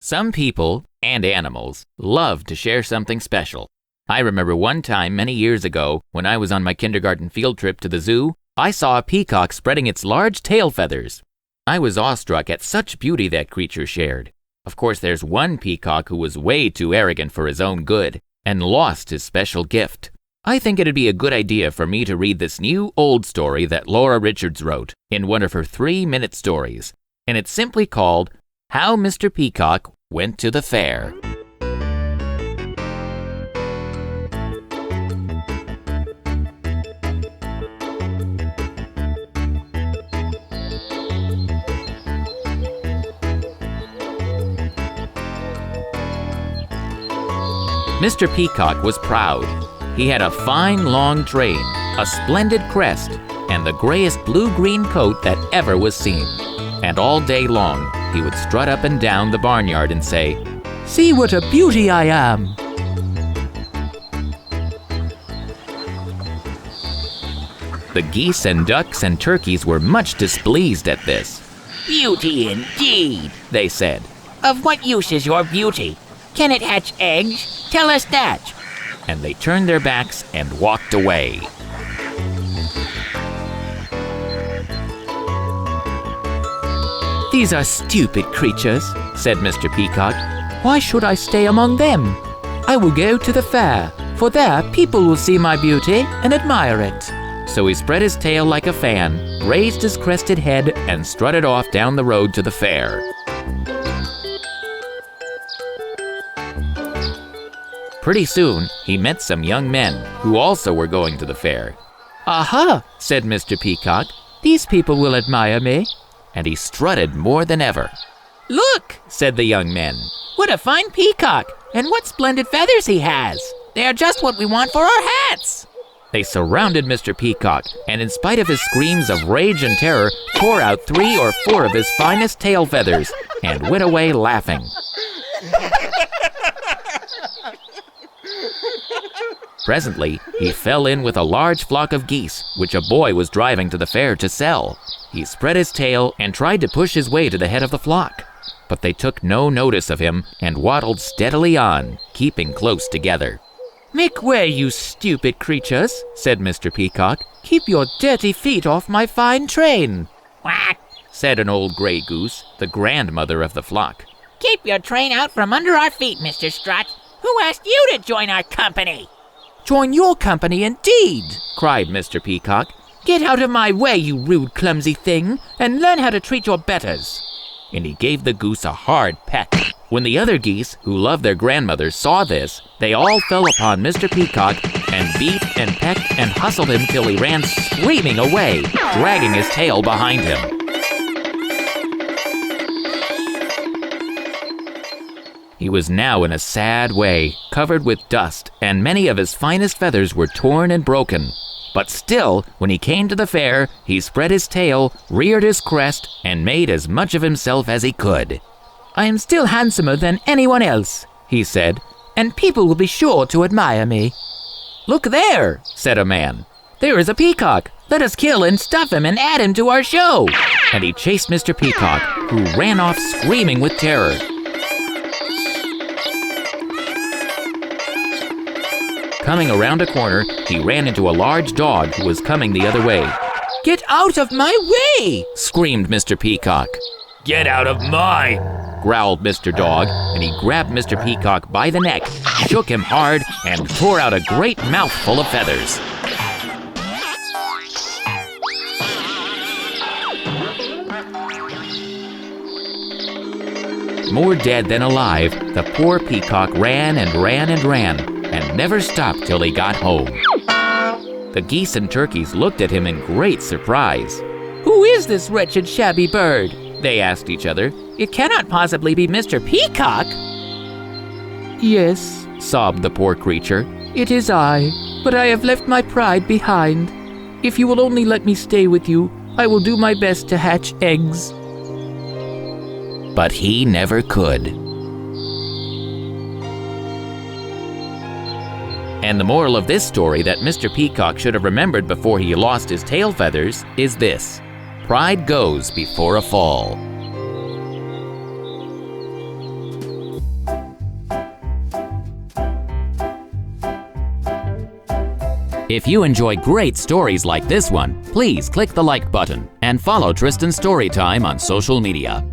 Some people and animals love to share something special. I remember one time many years ago when I was on my kindergarten field trip to the zoo, I saw a peacock spreading its large tail feathers. I was awestruck at such beauty that creature shared. Of course, there's one peacock who was way too arrogant for his own good and lost his special gift. I think it'd be a good idea for me to read this new old story that Laura Richards wrote in one of her 3-minute stories, and it's simply called How Mr. Peacock Went to the Fair. Mr. Peacock was proud. He had a fine long train, a splendid crest, and the grayest blue-green coat that ever was seen. And all day long, he would strut up and down the barnyard and say, "See what a beauty I am!" The geese and ducks and turkeys were much displeased at this. "Beauty indeed," they said. "Of what use is your beauty? Can it hatch eggs? Tell us that." And they turned their backs and walked away. "These are stupid creatures," said Mr. Peacock. "Why should I stay among them? I will go to the fair, for there people will see my beauty and admire it." So he spread his tail like a fan, raised his crested head, and strutted off down the road to the fair. Pretty soon, he met some young men who also were going to the fair. "Aha," said Mr. Peacock, "these people will admire me." And he strutted more than ever. "Look," said the young men. "what a fine peacock, and what splendid feathers he has. They are just what we want for our hats." They surrounded Mr. Peacock, and in spite of his screams of rage and terror, tore out 3 or 4 of his finest tail feathers and went away laughing. Presently, he fell in with a large flock of geese, which a boy was driving to the fair to sell. He spread his tail and tried to push his way to the head of the flock, but they took no notice of him and waddled steadily on, keeping close together. "Make way, you stupid creatures," said Mr. Peacock. "Keep your dirty feet off my fine train." "Quack," said an old gray goose, the grandmother of the flock. "Keep your train out from under our feet, Mr. Strut. Who asked you to join our company?" "Join your company indeed," cried Mr. Peacock. "Get out of my way, you rude, clumsy thing, and learn how to treat your betters." And he gave the goose a hard peck. When the other geese, who loved their grandmother, saw this, they all fell upon Mr. Peacock and beat and pecked and hustled him till he ran screaming away, dragging his tail behind him. He was now in a sad way, covered with dust, and many of his finest feathers were torn and broken. But still, when he came to the fair, he spread his tail, reared his crest, and made as much of himself as he could. "I am still handsomer than anyone else," he said, "and people will be sure to admire me." "Look there," said a man. "There is a peacock. Let us kill and stuff him and add him to our show." And he chased Mr. Peacock, who ran off screaming with terror. Coming around a corner, he ran into a large dog who was coming the other way. "Get out of my way!" screamed Mr. Peacock. "Get out of mine!" growled Mr. Dog, and he grabbed Mr. Peacock by the neck, shook him hard, and tore out a great mouthful of feathers. More dead than alive, the poor peacock ran and ran and ran, and never stopped till he got home. The geese and turkeys looked at him in great surprise. "Who is this wretched shabby bird?" they asked each other. "It cannot possibly be Mr. Peacock." "Yes," sobbed the poor creature, "it is I, but I have left my pride behind. If you will only let me stay with you, I will do my best to hatch eggs." But he never could. And the moral of this story that Mr. Peacock should have remembered before he lost his tail feathers is this: pride goes before a fall. If you enjoy great stories like this one, please click the like button and follow Tristan's Storytime on social media.